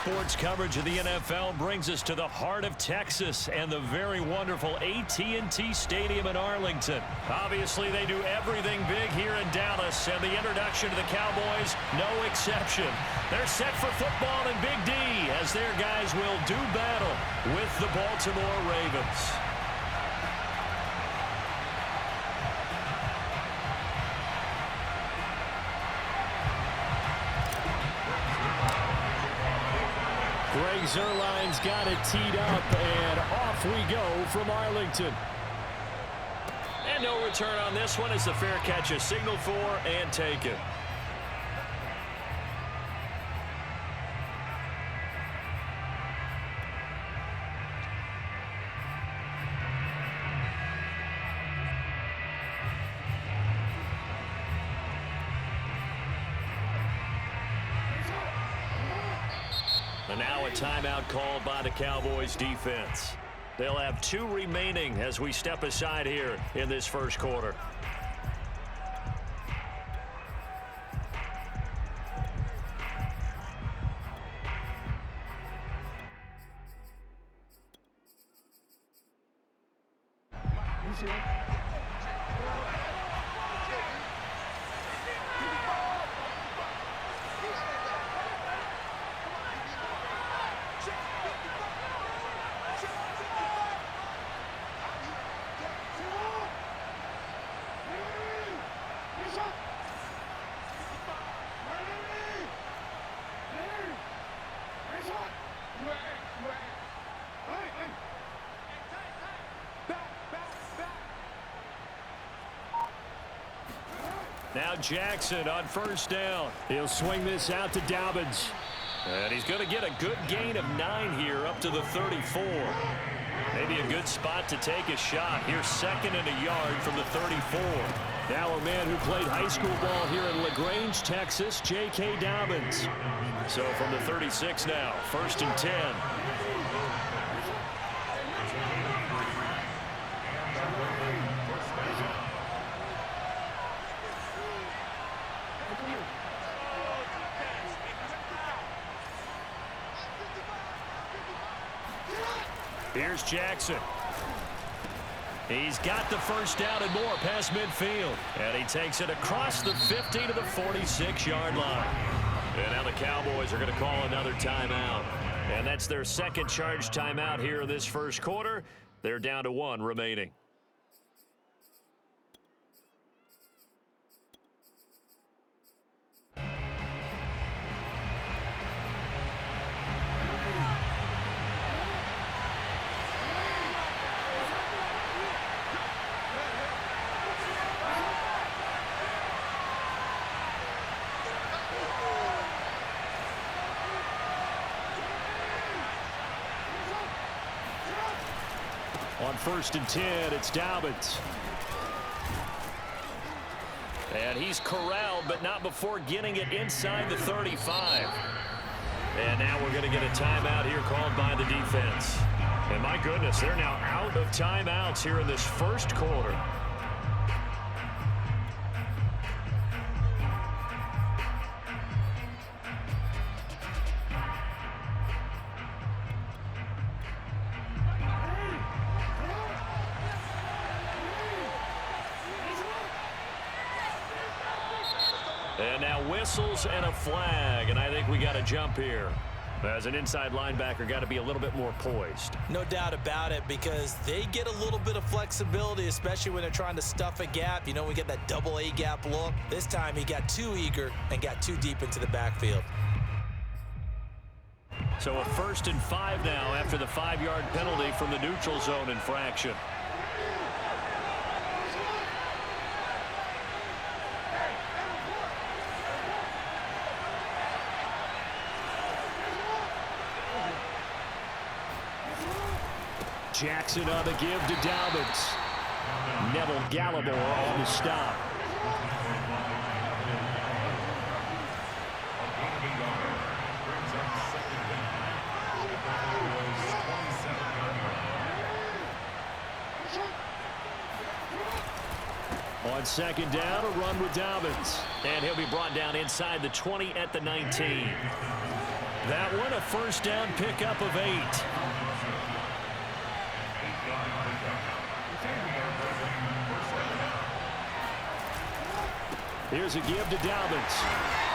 sports coverage of the NFL brings us to the heart of Texas and the very wonderful AT&T Stadium in Arlington. Obviously, they do everything big here in Dallas, and the introduction to the Cowboys, no exception. They're set for football in Big D as their guys will do battle with the Baltimore Ravens. Greg Zuerlein's got it teed up, and off we go from Arlington. And no return on this one as the fair catch is signaled for and taken. And now a timeout called by the Cowboys defense. They'll have 2 remaining as we step aside here in this first quarter. Now Jackson on first down. He'll swing this out to Dobbins. And he's going to get a good gain of 9 here up to the 34. Maybe a good spot to take a shot. Here's 2nd and a yard from the 34. Now a man who played high school ball here in LaGrange, Texas, J.K. Dobbins. So from the 36 now, 1st and 10. Here's Jackson. He's got the first down and more past midfield. And he takes it across the 50 to the 46-yard line. And now the Cowboys are going to call another timeout. And that's their 2nd charge timeout here in this first quarter. They're down to 1 remaining. On 1st and 10, it's Dobbins. And he's corralled, but not before getting it inside the 35. And now we're going to get a timeout here called by the defense. And my goodness, they're now out of timeouts here in this first quarter. And now whistles and a flag, and I think we got a jump here. As an inside linebacker, got to be a little bit more poised. No doubt about it, because they get a little bit of flexibility, especially when they're trying to stuff a gap. You know, we get that double A gap look. This time he got too eager and got too deep into the backfield. So a 1st and 5 now after the 5-yard penalty from the neutral zone infraction. Jackson on the give to Dobbins. Neville Gallimore on the stop. On 2nd down, a run with Dobbins. And he'll be brought down inside the 20 at the 19. That one a first down pickup of 8. Here's a give to Dobbins.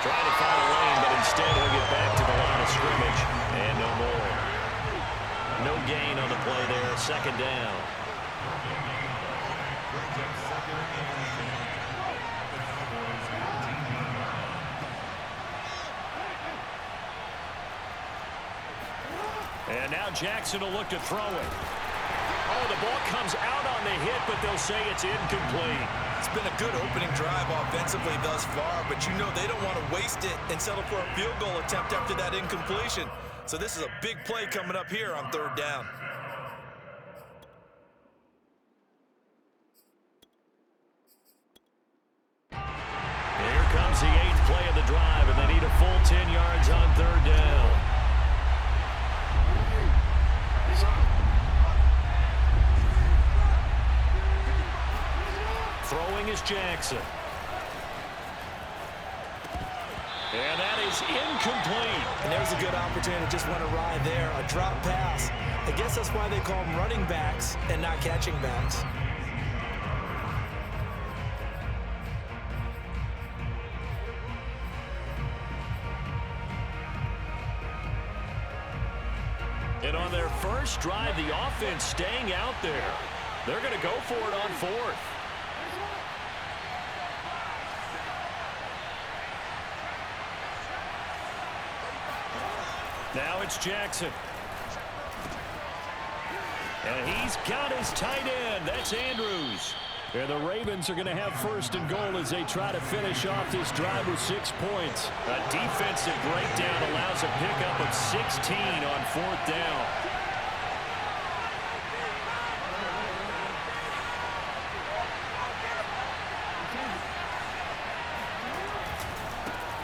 Trying to find a lane, but instead he'll get back to the line of scrimmage. And no more. No gain on the play there. Second down. And now Jackson will look to throw it. Oh, the ball comes out on the hit, but they'll say it's incomplete. It's been a good opening drive offensively thus far, but you know they don't want to waste it and settle for a field goal attempt after that incompletion. So this is a big play coming up here on third down. Here comes the 8th play of the drive, and they need a full 10 yards on third down. Throwing is Jackson. And that is incomplete. And there's a good opportunity. Just went awry there. A drop pass. I guess that's why they call them running backs and not catching backs. And on their first drive, the offense staying out there. They're going to go for it on 4th. Now it's Jackson. And he's got his tight end. That's Andrews. And the Ravens are going to have first and goal as they try to finish off this drive with 6 points. A defensive breakdown allows a pickup of 16 on 4th down.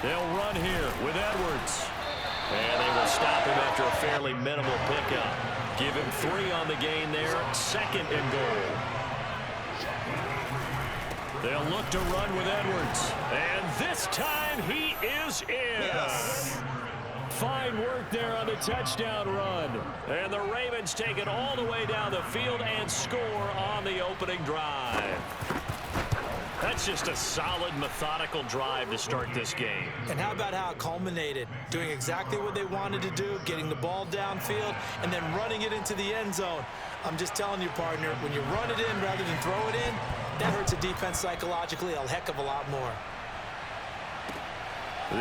They'll run here with Edwards. And they will stop him after a fairly minimal pickup. Give him 3 on the gain there. Second and goal. They'll look to run with Edwards. And this time he is in. Yes. Fine work there on the touchdown run. And the Ravens take it all the way down the field and score on the opening drive. That's just a solid, methodical drive to start this game. And how about how it culminated? Doing exactly what they wanted to do, getting the ball downfield, and then running it into the end zone. I'm just telling you, partner, when you run it in rather than throw it in, that hurts a defense psychologically a heck of a lot more.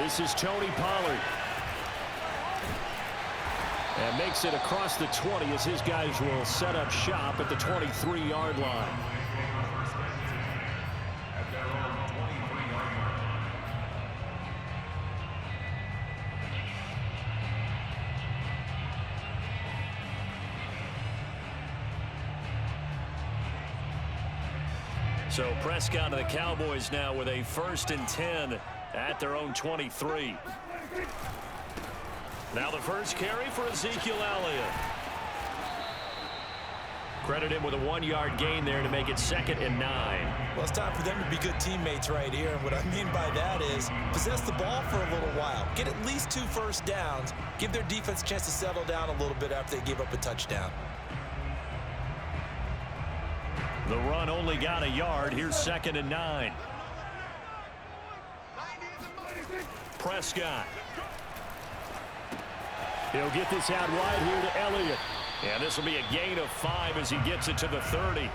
This is Tony Pollard. And makes it across the 20 as his guys will set up shop at the 23-yard line. So Prescott and the Cowboys now with a 1st and 10 at their own 23. Now the first carry for Ezekiel Elliott. Credit him with a 1-yard gain there to make it 2nd and 9. Well, it's time for them to be good teammates right here. And what I mean by that is possess the ball for a little while. Get at least 2 first downs. Give their defense a chance to settle down a little bit after they give up a touchdown. The run only got a yard. Here's 2nd and 9. Prescott. He'll get this out wide here to Elliott. And this will be a gain of 5 as he gets it to the 30.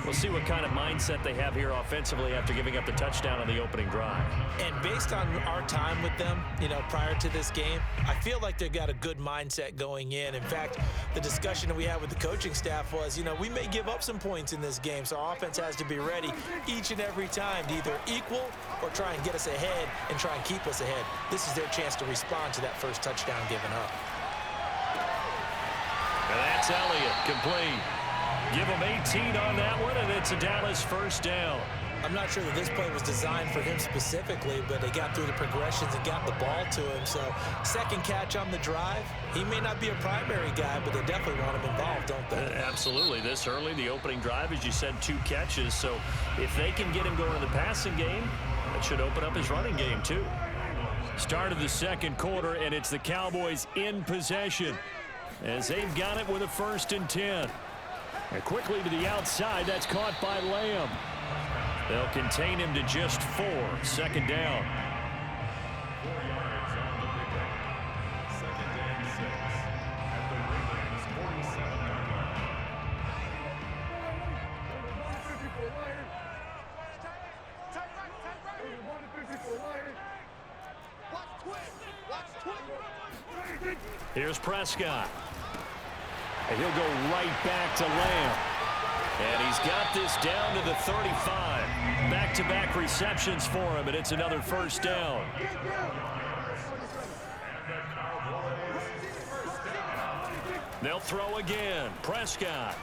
We'll see what kind of mindset they have here offensively after giving up the touchdown on the opening drive. And based on our time with them, prior to this game, I feel like they've got a good mindset going in. In fact, the discussion that we had with the coaching staff was, we may give up some points in this game, so our offense has to be ready each and every time to either equal or try and get us ahead and try and keep us ahead. This is their chance to respond to that first touchdown given up. And that's Elliott, complete. Give him 18 on that one, and it's a Dallas first down. I'm not sure that this play was designed for him specifically, but they got through the progressions and got the ball to him. So, second catch on the drive. He may not be a primary guy, but they definitely want him involved, don't they? Absolutely. This early, the opening drive, as you said, 2 catches. So, if they can get him going in the passing game, that should open up his running game, too. Start of the second quarter, and it's the Cowboys in possession as they've got it with a 1st and 10. And quickly to the outside, that's caught by Lamb. They'll contain him to just 4. 2nd down. Here's Prescott. And he'll go right back to Lamb. And he's got this down to the 35. Back-to-back receptions for him, and it's another 1st down. They'll throw again. Prescott.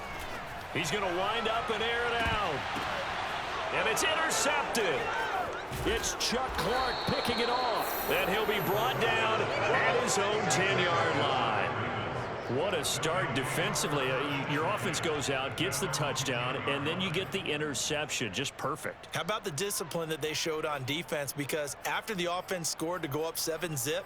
He's going to wind up and air it out. And it's intercepted. It's Chuck Clark picking it off. And he'll be brought down at his own 10-yard line. What a start defensively. Your offense goes out, gets the touchdown, and then you get the interception. Just perfect. How about the discipline that they showed on defense? Because after the offense scored to go up 7-zip,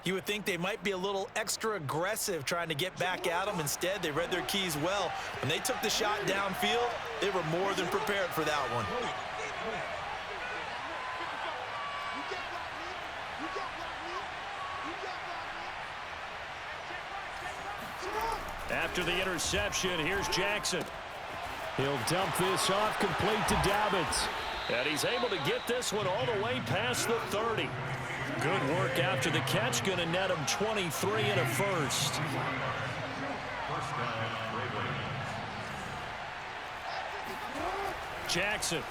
you would think they might be a little extra aggressive trying to get back at them. Instead, they read their keys well. When they took the shot downfield, they were more than prepared for that one. After the interception, here's Jackson. He'll dump this off complete to Dobbins. And he's able to get this one all the way past the 30. Good work after the catch. Going to net him 23 and a 1st. Jackson.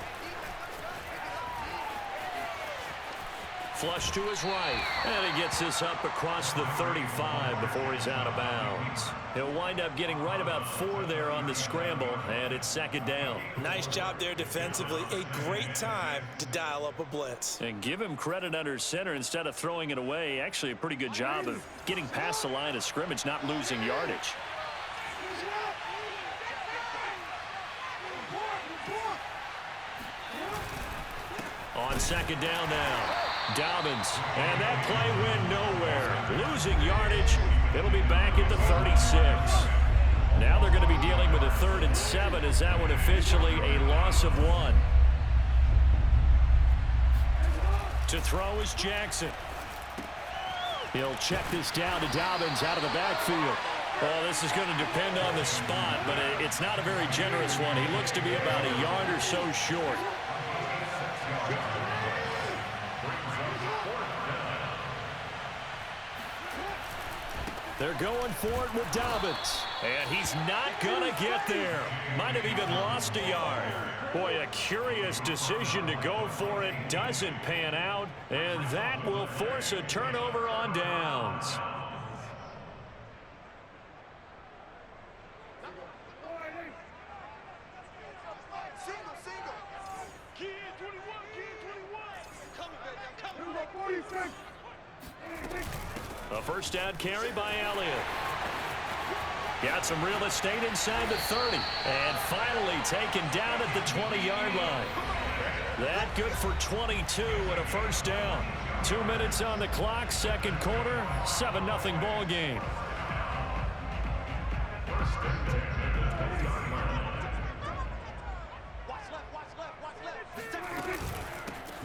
Flush to his right. And he gets this up across the 35 before he's out of bounds. He'll wind up getting right about 4 there on the scramble, and it's 2nd down. Nice job there defensively. A great time to dial up a blitz. And give him credit under center instead of throwing it away. Actually, a pretty good job of getting past the line of scrimmage, not losing yardage. On 2nd down now. Dobbins, and that play went nowhere. Losing yardage. It'll be back at the 36. Now they're going to be dealing with a 3rd and 7 as that one officially a loss of 1. To throw is Jackson. He'll check this down to Dobbins out of the backfield. Well, this is going to depend on the spot, but it's not a very generous one. He looks to be about a yard or so short. They're going for it with Dobbins. And he's not going to get there. Might have even lost a yard. Boy, a curious decision to go for it. Doesn't pan out. And that will force a turnover on downs. A 1st down carry by Elliott. Got some real estate inside the 30. And finally taken down at the 20-yard line. That good for 22 and a 1st down. 2 minutes on the clock, 2nd quarter, 7-0 ball game.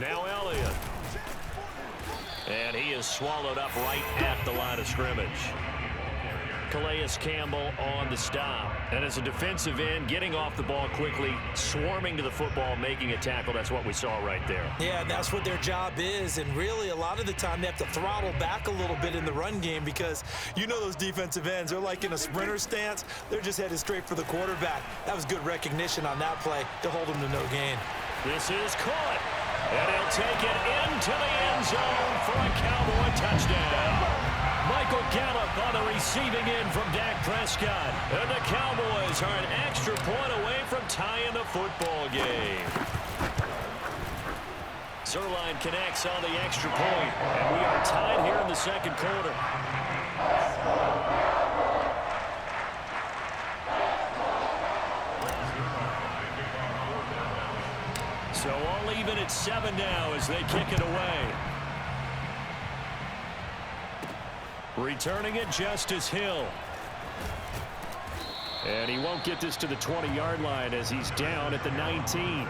Now Elliott. And he is swallowed up right at the line of scrimmage. Calais Campbell on the stop. And as a defensive end, getting off the ball quickly, swarming to the football, making a tackle. That's what we saw right there. Yeah, that's what their job is. And really, a lot of the time, they have to throttle back a little bit in the run game because you know those defensive ends, they're like in a sprinter stance. They're just headed straight for the quarterback. That was good recognition on that play to hold them to no gain. This is caught. And he'll take it into the end zone for a Cowboy touchdown. Michael Gallup on the receiving end from Dak Prescott. And the Cowboys are an extra point away from tying the football game. Zerline connects on the extra point. And we are tied here in the 2nd quarter. So all even at 7 now as they kick it away. Returning it, Justice Hill. And he won't get this to the 20-yard line as he's down at the 19.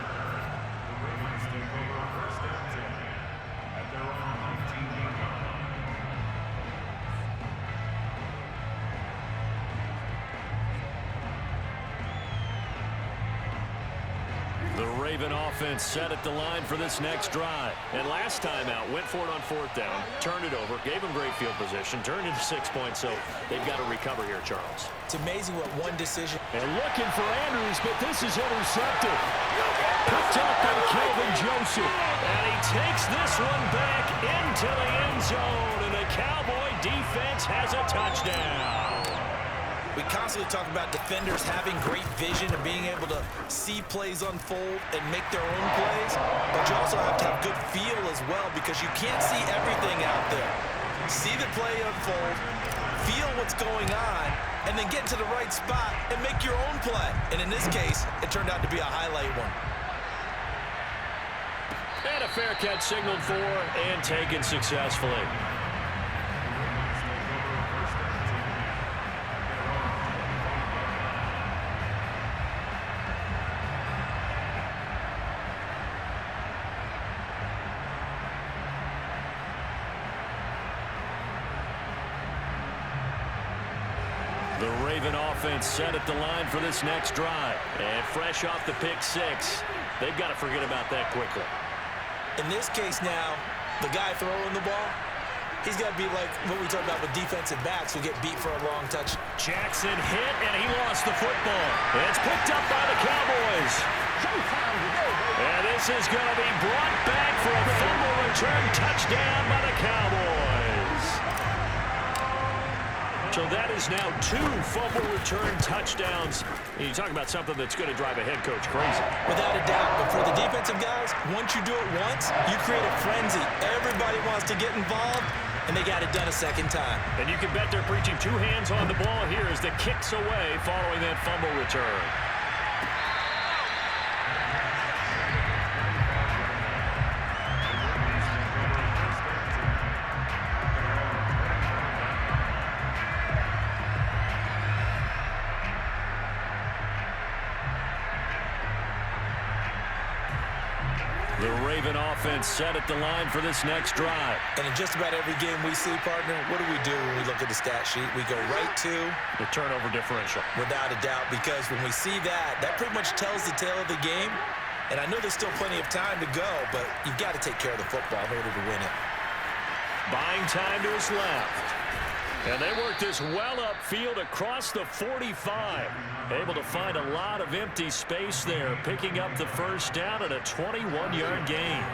The Raven offense set at the line for this next drive. And last time out, went for it on 4th down, turned it over, gave them great field position, turned into 6 points, so they've got to recover here, Charles. It's amazing what one decision. And looking for Andrews, but this is intercepted. Picked up by Kelvin Joseph. And he takes this one back into the end zone, and the Cowboy defense has a touchdown. We constantly talk about defenders having great vision and being able to see plays unfold and make their own plays, but you also have to have good feel as well because you can't see everything out there. See the play unfold, feel what's going on, and then get to the right spot and make your own play. And in this case, it turned out to be a highlight one. And a fair catch signaled for and taken successfully. The Raven offense set at the line for this next drive. And fresh off the pick 6, they've got to forget about that quickly. In this case now, the guy throwing the ball, he's got to be like what we talk about with defensive backs who get beat for a long touch. Jackson hit, and he lost the football. It's picked up by the Cowboys. And this is going to be brought back for a fumble return touchdown by the Cowboys. So that is now 2 fumble return touchdowns. You talk about something that's going to drive a head coach crazy. Without a doubt. But for the defensive guys, once you do it once, you create a frenzy. Everybody wants to get involved, and they got it done a second time. And you can bet they're preaching 2 hands on the ball here as the kick's away following that fumble return. The Raven offense set at the line for this next drive. And in just about every game we see, partner, what do when we look at the stat sheet? We go right to the turnover differential. Without a doubt, because when we see that, that pretty much tells the tale of the game. And I know there's still plenty of time to go, but you've got to take care of the football in order to win it. Buying time to his left. And they work this well upfield across the 45. Able to find a lot of empty space there, picking up the first down and a 21-yard gain.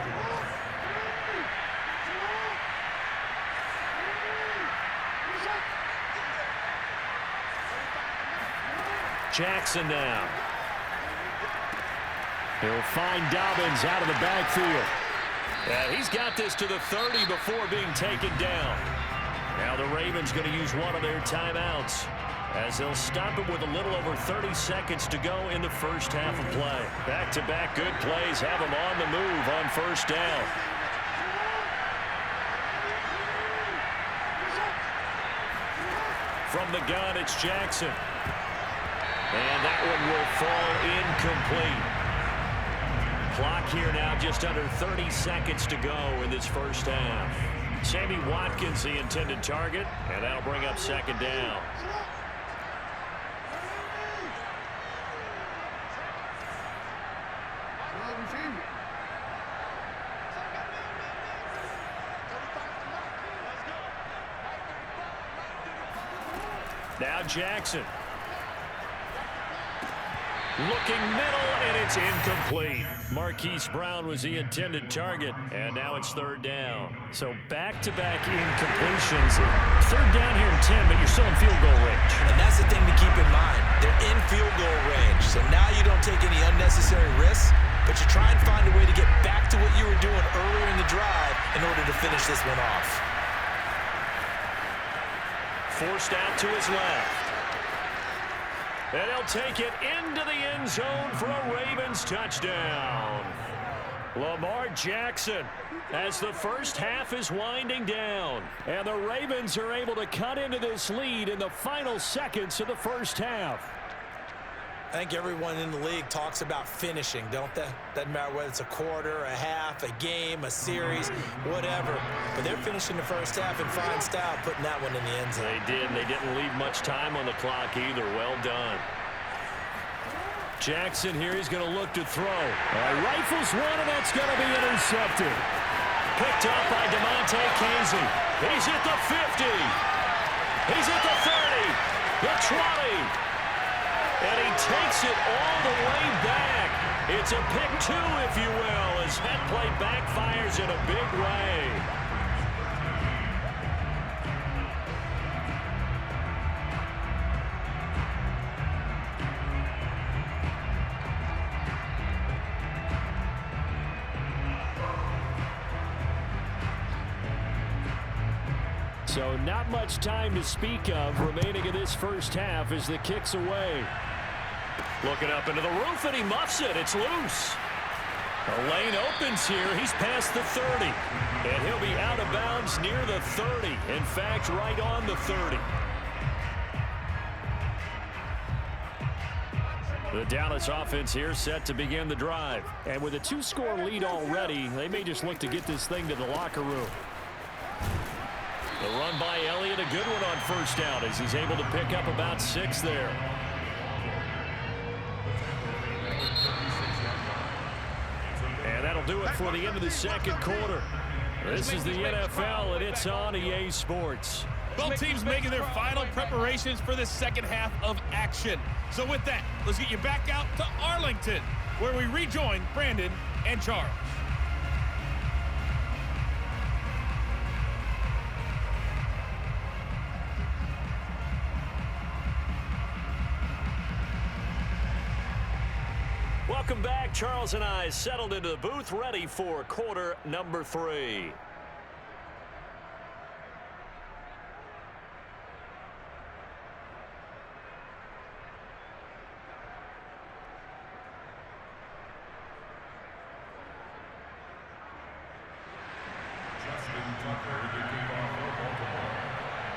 Jackson now. He'll find Dobbins out of the backfield. And he's got this to the 30 before being taken down. Now the Ravens going to use one of their timeouts as they'll stop it with a little over 30 seconds to go in the first half of play. Back-to-back good plays have them on the move on first down. From the gun, it's Jackson. And that one will fall incomplete. Clock here now just under 30 seconds to go in this first half. Sammy Watkins, the intended target, and that'll bring up second down. Now Jackson. Looking middle, and it's incomplete. Marquise Brown was the intended target, and now it's third down. So back-to-back incompletions. Third down here in 10, but you're still in field goal range. And that's the thing to keep in mind. They're in field goal range, so now you don't take any unnecessary risks, but you try and find a way to get back to what you were doing earlier in the drive in order to finish this one off. Forced out to his left. And he'll take it into the end zone for a Ravens touchdown. Lamar Jackson as the first half is winding down. And the Ravens are able to cut into this lead in the final seconds of the first half. I think everyone in the league talks about finishing, don't they? Doesn't matter whether it's a quarter, a half, a game, a series, whatever. But they're finishing the first half in fine style, putting that one in the end zone. They did, and they didn't leave much time on the clock either. Well done. Jackson here, he's going to look to throw. Rifles one, and that's going to be intercepted. Picked up by DeMonte Casey. He's at the 50. He's at the 30. The 20. And he takes it all the way back. It's a pick two, if you will, as that play backfires in a big way. So not much time to speak of remaining in this first half as the kick's away. Looking up into the roof, and he muffs it. It's loose. The lane opens here. He's past the 30. And he'll be out of bounds near the 30. In fact, right on the 30. The Dallas offense here set to begin the drive. And with a two-score lead already, they may just look to get this thing to the locker room. The run by Elliott, a good one on first down as he's able to pick up about 6 there. And that'll do it for the end of the second quarter. This is the NFL, and it's on EA Sports. Both teams making their final preparations for the second half of action. So with that, let's get you back out to Arlington, where we rejoin Brandon and Charles. Welcome back. Charles and I settled into the booth, ready for quarter number 3.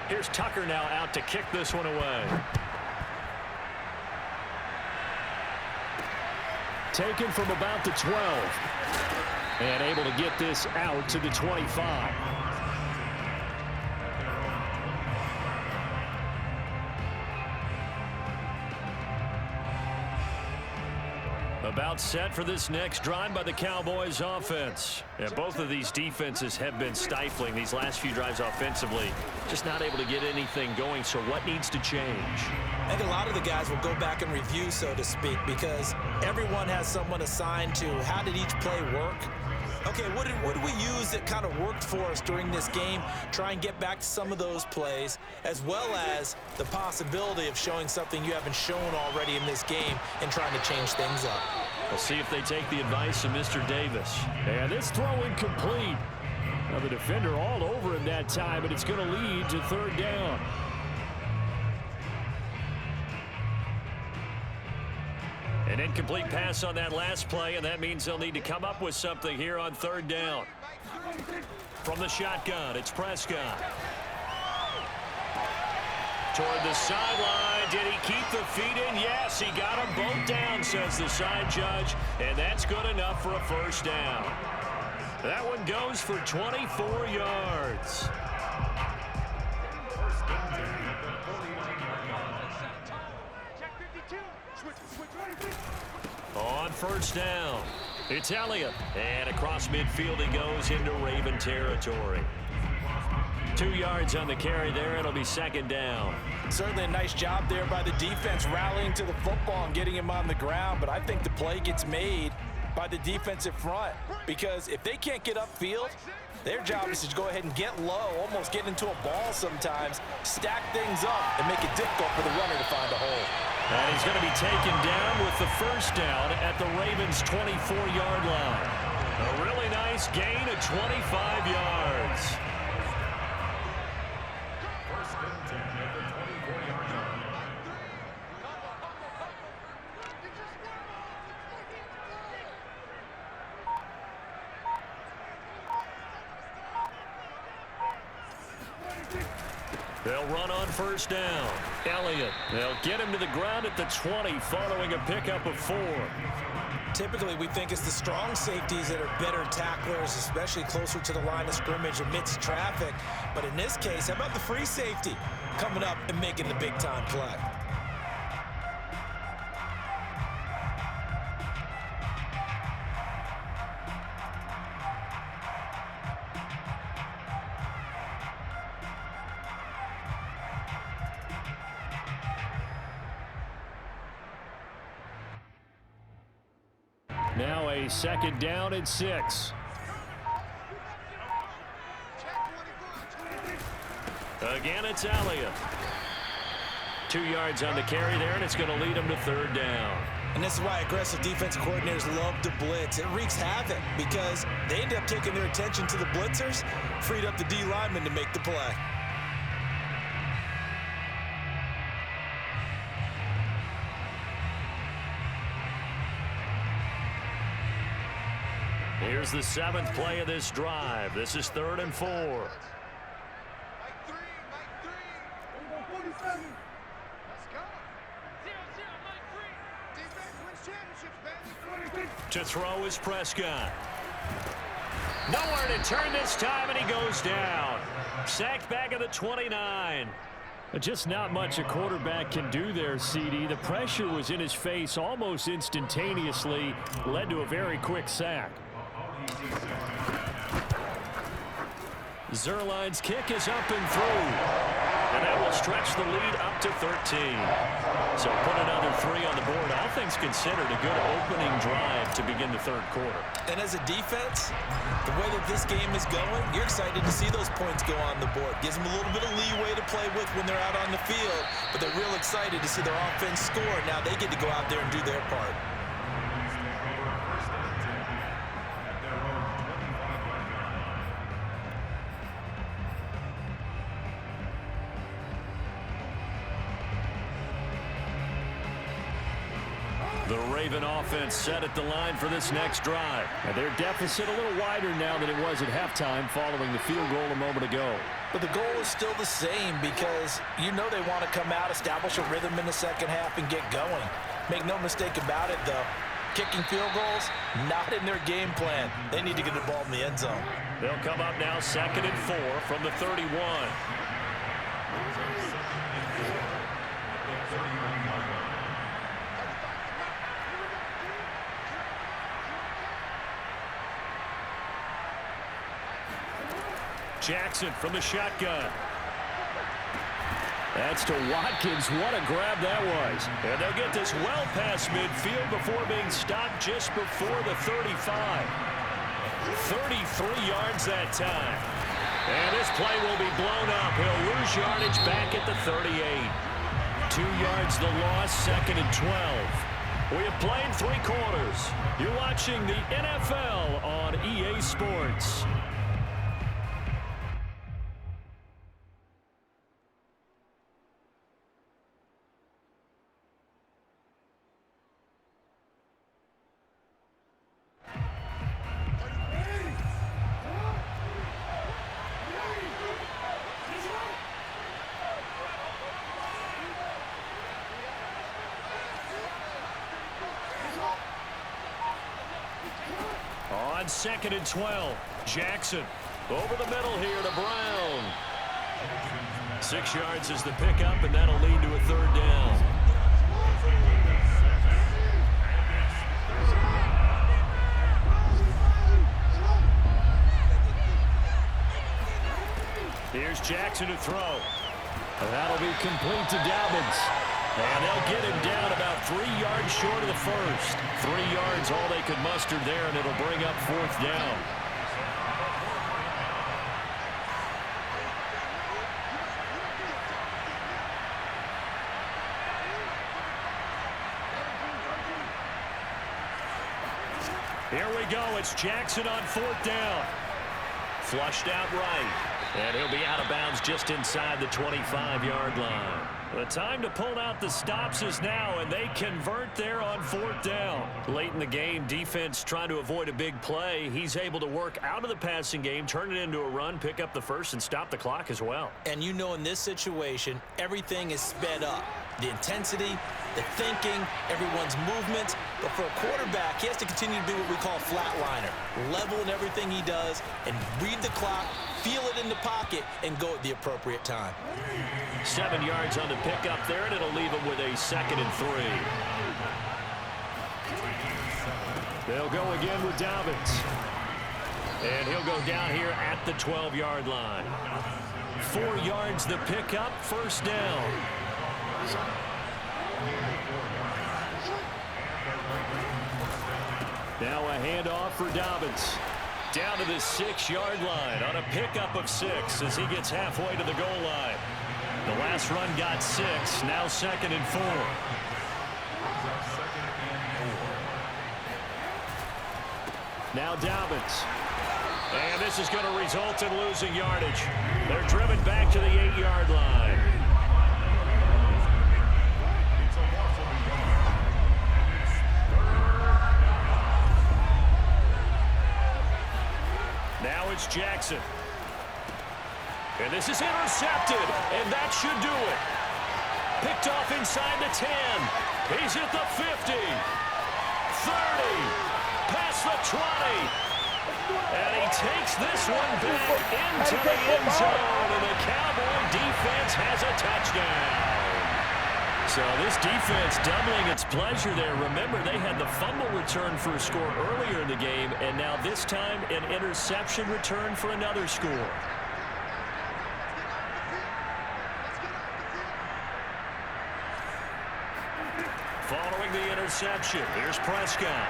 Here's Tucker now out to kick this one away. Taken from about the 12. And able to get this out to the 25. About set for this next drive by the Cowboys offense. And both of these defenses have been stifling these last few drives offensively. Just not able to get anything going, so what needs to change? I think a lot of the guys will go back and review, so to speak, because everyone has someone assigned to how did each play work. Okay, what did we use that kind of worked for us during this game? Try and get back to some of those plays, as well as the possibility of showing something you haven't shown already in this game and trying to change things up. We'll see if they take the advice of Mr. Davis. And this throw incomplete. Now the defender all over him that time, and it's going to lead to third down. An incomplete pass on that last play, and that means they'll need to come up with something here on third down. From the shotgun, it's Prescott. Toward the sideline. Did he keep the feet in? Yes, he got them both down, says the side judge, and that's good enough for a first down. That one goes for 24 yards. On first down, it's Elliott. And across midfield he goes into Raven territory. 2 yards on the carry there. It'll be second down. Certainly a nice job there by the defense rallying to the football and getting him on the ground. But I think the play gets made by the defensive front, because if they can't get upfield, their job is to go ahead and get low, almost get into a ball sometimes, stack things up, and make it difficult for the runner to find a hole. And he's going to be taken down with the first down at the Ravens' 24-yard line. A really nice gain of 25 yards. They'll run on first down. Elliott, they'll get him to the ground at the 20 following a pickup of 4. Typically, we think it's the strong safeties that are better tacklers, especially closer to the line of scrimmage amidst traffic. But in this case, how about the free safety coming up and making the big-time play? Now a second down and 6. Again, it's Elliott. 2 yards on the carry there, and it's going to lead him to third down. And this is why aggressive defensive coordinators love to blitz. It wreaks havoc because they end up taking their attention to the blitzers, freed up the D lineman to make the play. Here's the 7th play of this drive. This is 3rd and 4. To throw is Prescott. Nowhere to turn this time, and he goes down. Sacked back at the 29. Just not much a quarterback can do there, CD. The pressure was in his face almost instantaneously, led to a very quick sack. Zerline's kick is up and through. And that will stretch the lead up to 13. So put another 3 on the board. All things considered, a good opening drive to begin the third quarter. And as a defense, the way that this game is going, you're excited to see those points go on the board. Gives them a little bit of leeway to play with when they're out on the field. But they're real excited to see their offense score. Now they get to go out there and do their part. The Raven offense set at the line for this next drive. And their deficit a little wider now than it was at halftime following the field goal a moment ago. But the goal is still the same because you know they want to come out, establish a rhythm in the second half, and get going. Make no mistake about it, though. Kicking field goals, not in their game plan. They need to get the ball in the end zone. They'll come up now 2nd and 4 from the 31. Jackson from the shotgun. That's to Watkins. What a grab that was. And they'll get this well past midfield before being stopped just before the 35. 33 yards that time. And this play will be blown up. He'll lose yardage back at the 38. 2 yards the loss, 2nd and 12. We have played 3 quarters. You're watching the NFL on EA Sports. On 2nd and 12, Jackson over the middle here to Brown. 6 yards is the pickup, and that'll lead to a 3rd down. Here's Jackson to throw. And that'll be complete to Dobbins. And they'll get him down about 3 yards short of the first. 3 yards all they could muster there, and it'll bring up 4th down. Here we go. It's Jackson on 4th down. Flushed out right. And he'll be out of bounds just inside the 25-yard line. The time to pull out the stops is now, and they convert there on 4th down. Late in the game, defense trying to avoid a big play. He's able to work out of the passing game, turn it into a run, pick up the first, and stop the clock as well. And you know in this situation, everything is sped up. The intensity, the thinking, everyone's movements. But for a quarterback, he has to continue to do what we call flatliner. Level in everything he does and read the clock, feel it in the pocket, and go at the appropriate time. 7 yards on the pickup there, and it'll leave him with a 2nd and 3. They'll go again with Dobbins. And he'll go down here at the 12-yard line. 4 yards the pickup, 1st down. Now a handoff for Dobbins. Down to the 6-yard line on a pickup of 6 as he gets halfway to the goal line. The last run got 6, now 2nd and 4. Now Dobbins. And this is going to result in losing yardage. They're driven back to the 8-yard line. Now it's Jackson. And this is intercepted, and that should do it. Picked off inside the 10. He's at the 50, 30, past the 20. And he takes this one back into the end zone, and the Cowboy defense has a touchdown. So this defense doubling its pleasure there. Remember, they had the fumble return for a score earlier in the game, and now this time an interception return for another score. Following the interception, here's Prescott.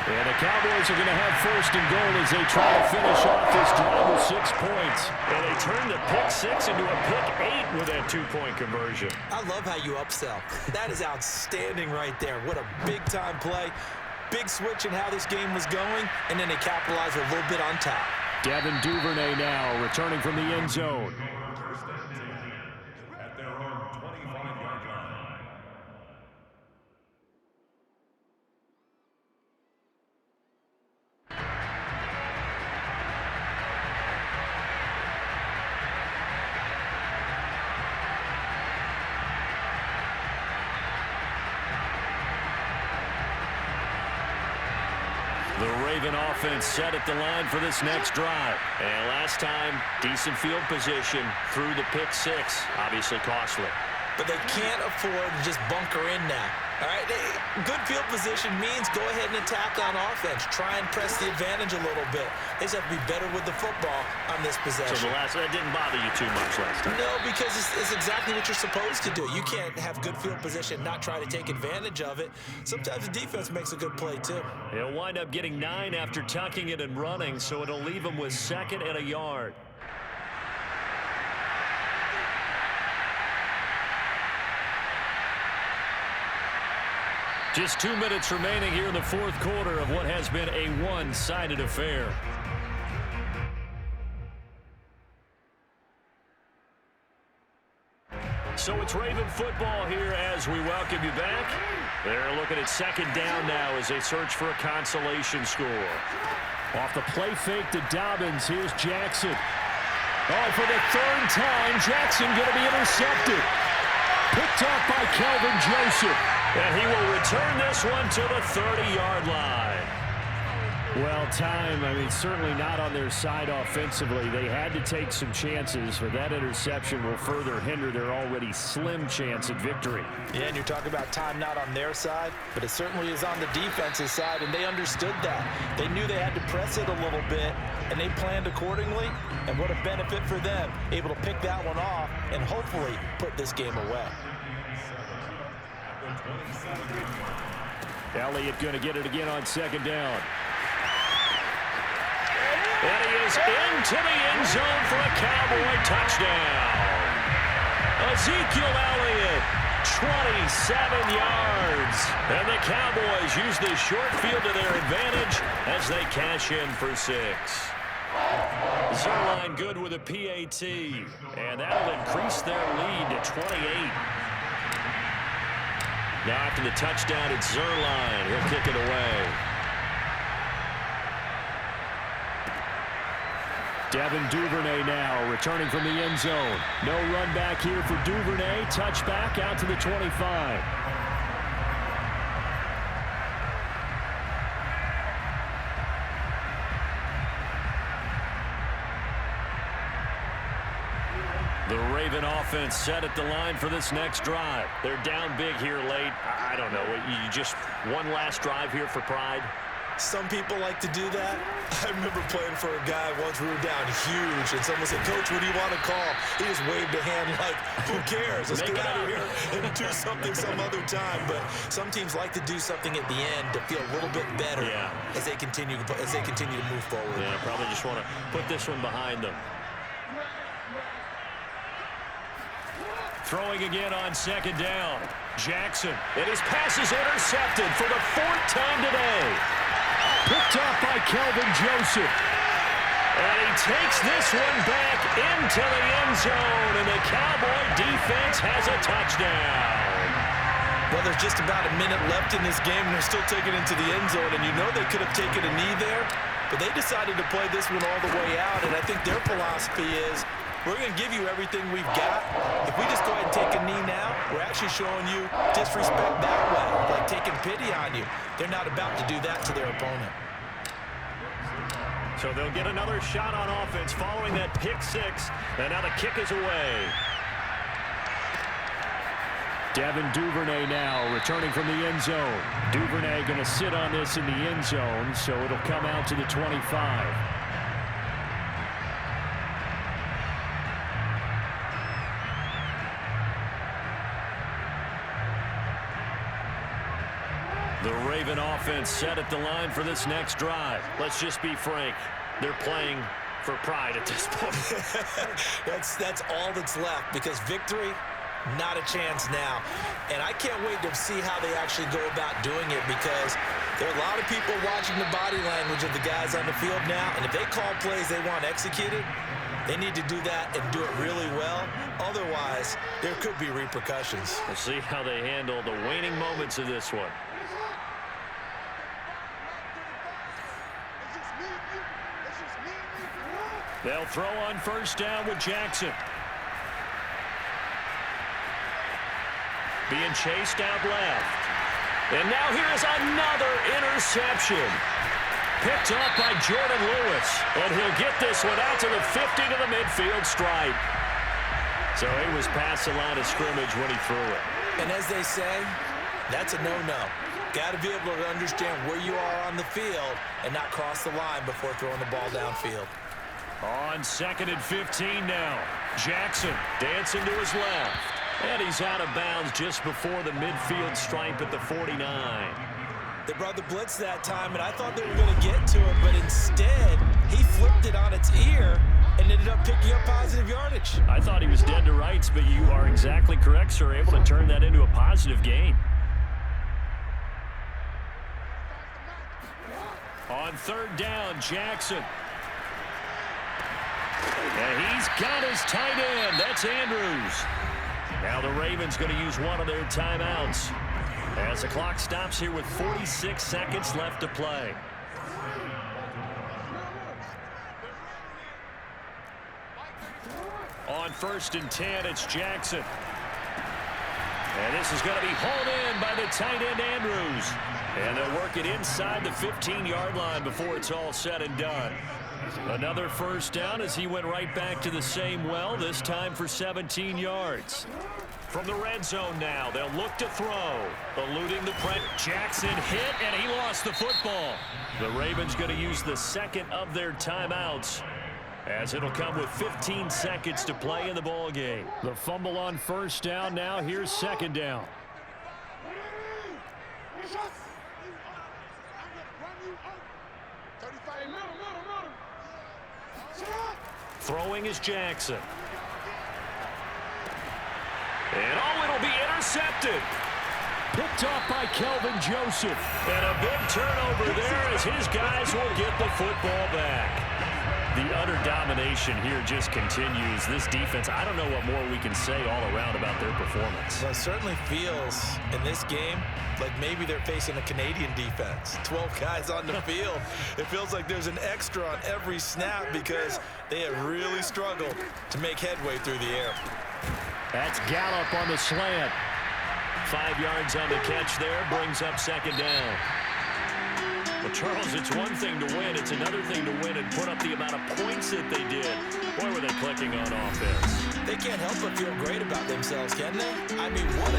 And the Cowboys are going to have 1st and goal as they try to finish off this drive with 6 points. And they turn the pick 6 into a pick 8 with that 2-point conversion. I love how you upsell. That is outstanding right there. What a big-time play. Big switch in how this game was going, and then they capitalized a little bit on top. Devin Duvernay now returning from the end zone. The Raven offense set at the line for this next drive. And last time, decent field position through the pick 6. Obviously costly. But they can't afford to just bunker in now. All right, good field position means go ahead and attack on offense. Try and press the advantage a little bit. They just have to be better with the football on this possession. So that didn't bother you too much last time? No, because it's exactly what you're supposed to do. You can't have good field position, not try to take advantage of it. Sometimes the defense makes a good play, too. He'll wind up getting 9 after tucking it and running, so it'll leave him with 2nd and a yard. Just 2 minutes remaining here in the 4th quarter of what has been a one-sided affair. So it's Raven football here as we welcome you back. They're looking at 2nd down now as they search for a consolation score. Off the play fake to Dobbins, here's Jackson. Oh, for the 3rd time, Jackson going to be intercepted. Picked off by Kelvin Joseph. And he will return this one to the 30-yard line. Well, time, certainly not on their side offensively. They had to take some chances, but that interception will further hinder their already slim chance at victory. Yeah, and you're talking about time not on their side, but it certainly is on the defensive side, and they understood that. They knew they had to press it a little bit, and they planned accordingly, and what a benefit for them, able to pick that one off and hopefully put this game away. Elliott going to get it again on 2nd down. And he is into the end zone for a Cowboy touchdown. Ezekiel Elliott, 27 yards. And the Cowboys use this short field to their advantage as they cash in for 6. Zerline good with a PAT. And that'll increase their lead to 28. Now after the touchdown, it's Zerline. He'll kick it away. Devin Duvernay now returning from the end zone. No run back here for Duvernay. Touchback out to the 25. The Raven offense set at the line for this next drive. They're down big here late. I don't know. You just one last drive here for pride? Some people like to do that. I remember playing for a guy once. We were down huge, and someone said, "Coach, what do you want to call?" He just waved a hand like, "Who cares? Let's get out of here and do something some other time." But some teams like to do something at the end to feel a little bit better as they continue to move forward. Yeah, probably just want to put this one behind them. Throwing again on second down. Jackson. And his pass is intercepted for the 4th time today. Picked up by Kelvin Joseph. And he takes this one back into the end zone, and the Cowboy defense has a touchdown. Well, there's just about a minute left in this game, and they're still taking it into the end zone, and you know they could have taken a knee there, but they decided to play this one all the way out, and I think their philosophy is, we're going to give you everything we've got. If we just go ahead and take a knee now, we're actually showing you disrespect that way, like taking pity on you. They're not about to do that to their opponent. So they'll get another shot on offense following that pick six, and now the kick is away. Devin Duvernay now returning from the end zone. Duvernay going to sit on this in the end zone, so it'll come out to the 25. The Raven offense set at the line for this next drive. Let's just be frank. They're playing for pride at this point. That's all that's left, because victory, not a chance now. And I can't wait to see how they actually go about doing it, because there are a lot of people watching the body language of the guys on the field now, and if they call plays they want executed, they need to do that and do it really well. Otherwise, there could be repercussions. We'll see how they handle the waning moments of this one. They'll throw on first down with Jackson. Being chased out left. And now here's another interception. Picked up by Jordan Lewis. And he'll get this one out to the 50 to the midfield stripe. So he was past the line of scrimmage when he threw it. And as they say, that's a no-no. Got to be able to understand where you are on the field and not cross the line before throwing the ball downfield. On 2nd and 15 now. Jackson dancing to his left. And he's out of bounds just before the midfield stripe at the 49. They brought the blitz that time, and I thought they were going to get to it, but instead, he flipped it on its ear and ended up picking up positive yardage. I thought he was dead to rights, but you are exactly correct, sir. Able to turn that into a positive gain. On 3rd down, Jackson. And he's got his tight end. That's Andrews. Now the Ravens going to use one of their timeouts as the clock stops here with 46 seconds left to play. On 1st and 10, it's Jackson. And this is going to be hauled in by the tight end, Andrews. And they'll work it inside the 15-yard line before it's all said and done. Another first down as he went right back to the same well, this time for 17 yards. From the red zone now, they'll look to throw. Eluding the press. Jackson hit, and he lost the football. The Ravens going to use the second of their timeouts, as it'll come with 15 seconds to play in the ball game. The fumble on first down. Now here's 2nd down. Throwing is Jackson. And it'll be intercepted. Picked off by Kelvin Joseph. And a big turnover there as his guys will get the football back. The utter domination here just continues. This defense, I don't know what more we can say all around about their performance. Well, it certainly feels in this game like maybe they're facing a Canadian defense. 12 guys on the field. It feels like there's an extra on every snap because they have really struggled to make headway through the air. That's Gallup on the slant. 5 yards on the catch there, brings up second down. Well, Charles, it's one thing to win. It's another thing to win and put up the amount of points that they did. Boy, were they clicking on offense. They can't help but feel great about themselves, can they? I mean, what a